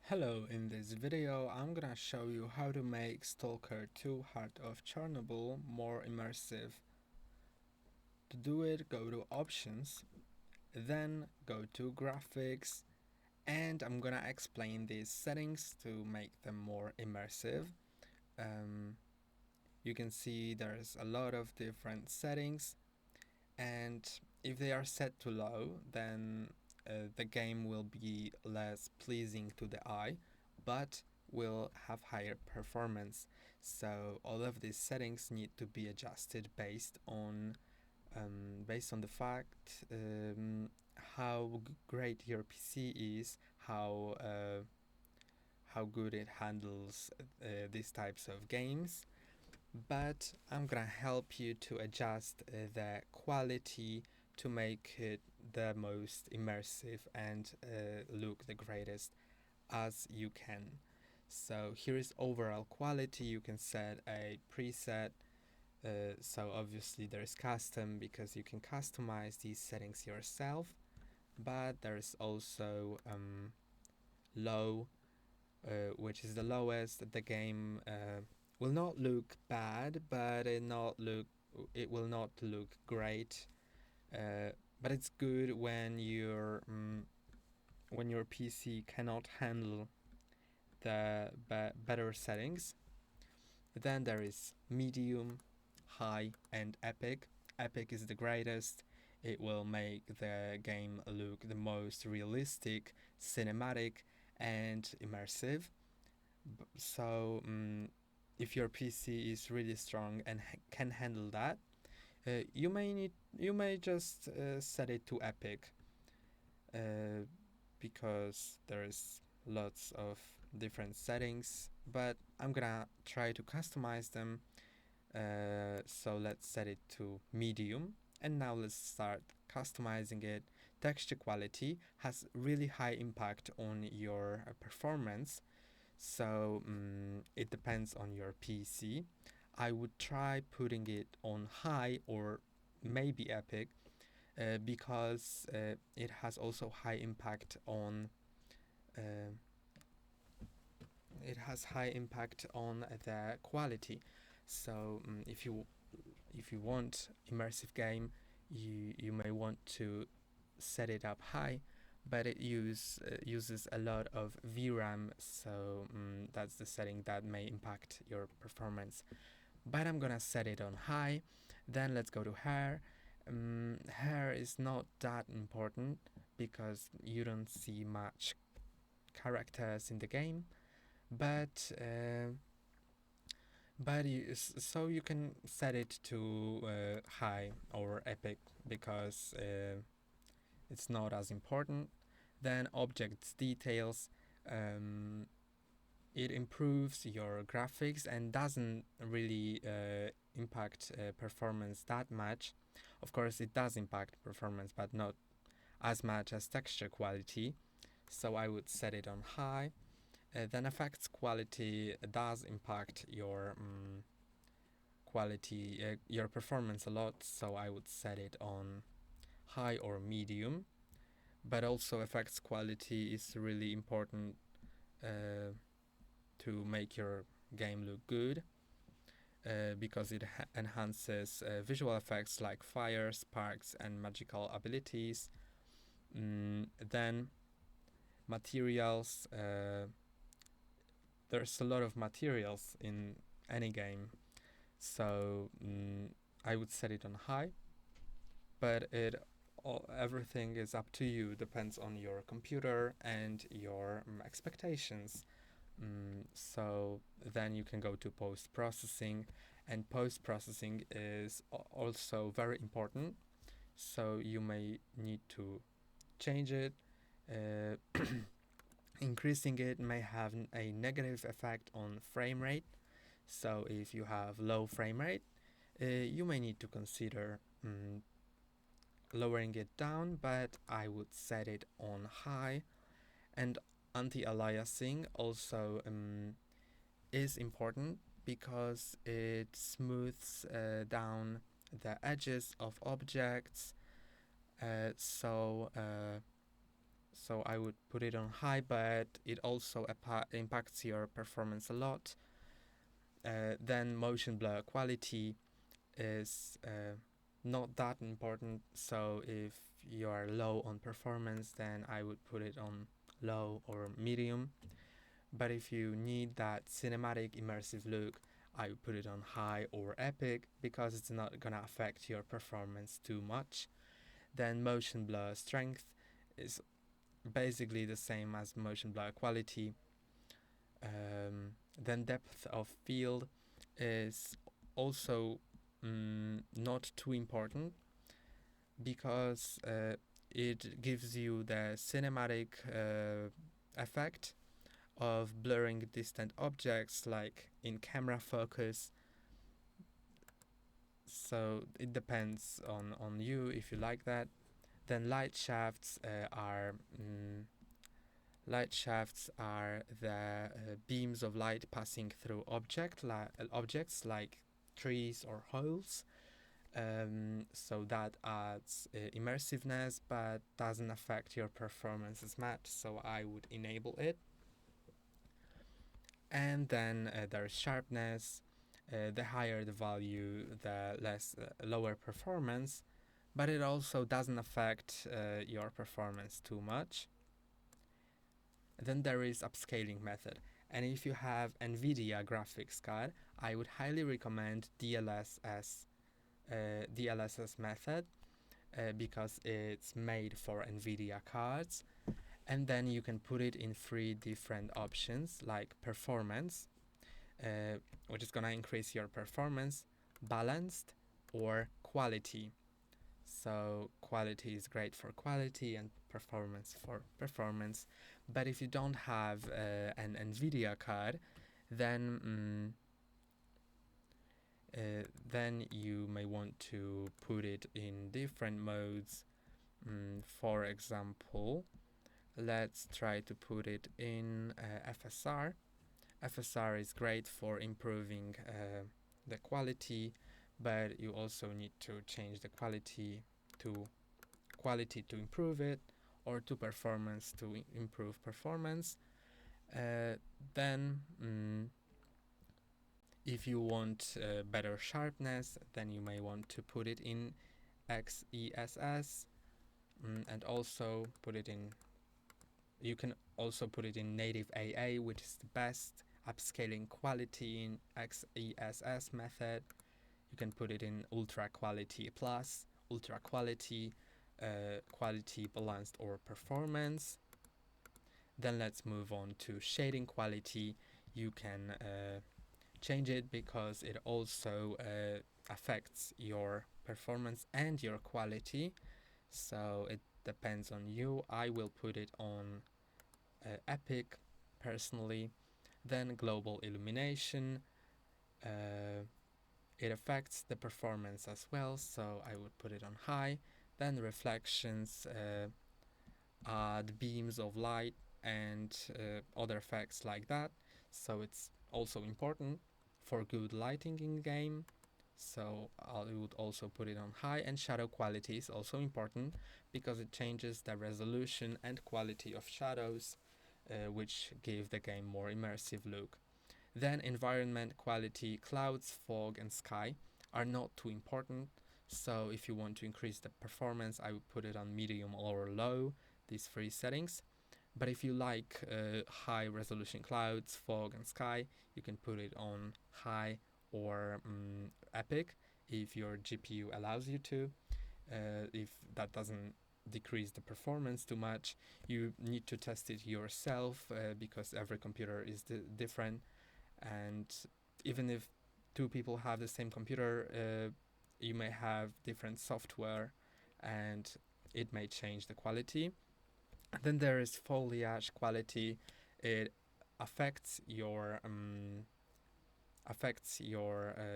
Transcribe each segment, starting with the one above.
Hello, in this video I'm gonna show you how to make Stalker 2 Heart of Chernobyl more immersive. To do it, go to Options, then go to Graphics, and I'm gonna explain these settings to make them more immersive. You can see there's a lot of different settings, and if they are set to low, then the game will be less pleasing to the eye, but will have higher performance. So all of these settings need to be adjusted based on the fact how great your PC is, how good it handles these types of games. But I'm gonna help you to adjust the quality to make it the most immersive and look the greatest as you can. So here is overall quality. You can set a preset. So obviously there is custom because you can customize these settings yourself, but there is also low, which is the lowest. The game will not look bad, but it will not look great. But it's good when your PC cannot handle the better settings. Then there is medium, high, and epic. Epic is the greatest. It will make the game look the most realistic, cinematic, and immersive. So if your PC is really strong and can handle that, you may just set it to epic, because there is lots of different settings, but I'm gonna try to customize them. So let's set it to medium, and now let's start customizing it. Texture quality has really high impact on your performance, so it depends on your PC. I would try putting it on high or maybe epic, because it has also high impact on uh, the quality. So if you want immersive game, you may want to set it up high, but it uses a lot of VRAM, so that's the setting that may impact your performance. But I'm gonna set it on high. Then let's go to hair. Hair is not that important because you don't see much characters in the game, but so you can set it to high or epic because it's not as important. Then objects details, it improves your graphics and doesn't really impact performance that much. Of course, it does impact performance, but not as much as texture quality. So I would set it on high. Then effects quality does impact your your performance a lot. So I would set it on high or medium. But also effects quality is really important to make your game look good, because it enhances visual effects like fire, sparks, and magical abilities. Then materials. There's a lot of materials in any game, so I would set it on high. But everything is up to you. Depends on your computer and your expectations. So then you can go to post-processing, and post-processing is also very important, so you may need to change it. Increasing it may have a negative effect on frame rate, so if you have low frame rate, you may need to consider lowering it down, but I would set it on high. And anti-aliasing also is important because it smooths down the edges of objects, so So I would put it on high, but it also impacts your performance a lot. Then motion blur quality is not that important, so if you are low on performance, then I would put it on low or medium. But if you need that cinematic immersive look, I would put it on high or epic, because it's not gonna affect your performance too much. Then motion blur strength is basically the same as motion blur quality. Then depth of field is also not too important, because it gives you the cinematic effect of blurring distant objects, like in camera focus. So it depends on you if you like that. Then light shafts are the beams of light passing through objects like trees or holes. So that adds immersiveness, but doesn't affect your performance as much, so I would enable it. And then there's sharpness. The higher the value, the lower performance, but it also doesn't affect your performance too much. Then there is upscaling method, and if you have NVIDIA graphics card, I would highly recommend DLSS method, because it's made for NVIDIA cards. And then you can put it in 3 different options, like performance, which is gonna increase your performance, balanced, or quality. So quality is great for quality and performance for performance. But if you don't have an NVIDIA card, then you may want to put it in different modes. For example, let's try to put it in FSR. FSR is great for improving the quality, but you also need to change the quality to improve it, or to performance to improve performance. Then if you want better sharpness, then you may want to put it in XESS, and also put it in. You can also put it in native AA, which is the best upscaling quality in XESS method. You can put it in ultra quality plus, ultra quality, quality balanced, or performance. Then let's move on to shading quality. You can change it, because it also affects your performance and your quality, so it depends on you. I will put it on epic personally. Then global illumination, it affects the performance as well, so I would put it on high. Then reflections add beams of light and other effects like that, so it's also important for good lighting in game, so I would also put it on high. And shadow quality is also important, because it changes the resolution and quality of shadows, which give the game more immersive look. Then environment quality, clouds, fog, and sky are not too important, so if you want to increase the performance, I would put it on medium or low, these 3 settings. But if you like high resolution clouds, fog, and sky, you can put it on high or epic, if your GPU allows you to. If that doesn't decrease the performance too much, you need to test it yourself, because every computer is different, and even if 2 people have the same computer, you may have different software, and it may change the quality. Then there is foliage quality. It affects your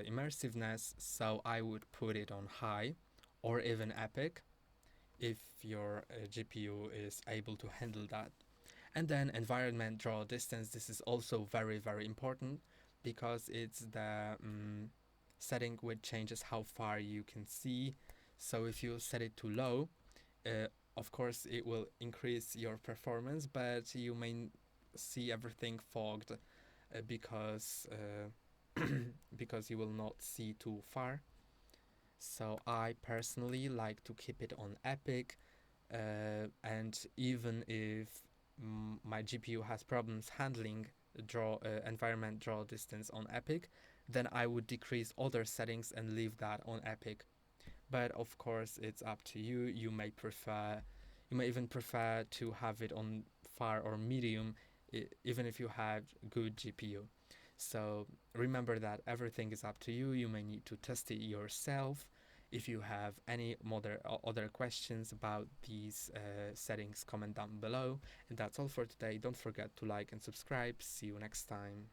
immersiveness, so I would put it on high or even epic, if your GPU is able to handle that. And then environment draw distance. This is also very, very important, because it's the setting which changes how far you can see. So if you set it too low, of course it will increase your performance, but you may see everything fogged because because you will not see too far. So I personally like to keep it on epic, and even if my GPU has problems handling draw environment draw distance on epic, then I would decrease other settings and leave that on epic. But of course it's up to you. You may even prefer to have it on far or medium, even if you have good GPU. So remember that everything is up to you. You may need to test it yourself. If you have any other questions about these settings, comment down below. And that's all for today. Don't forget to like and subscribe. See you next time.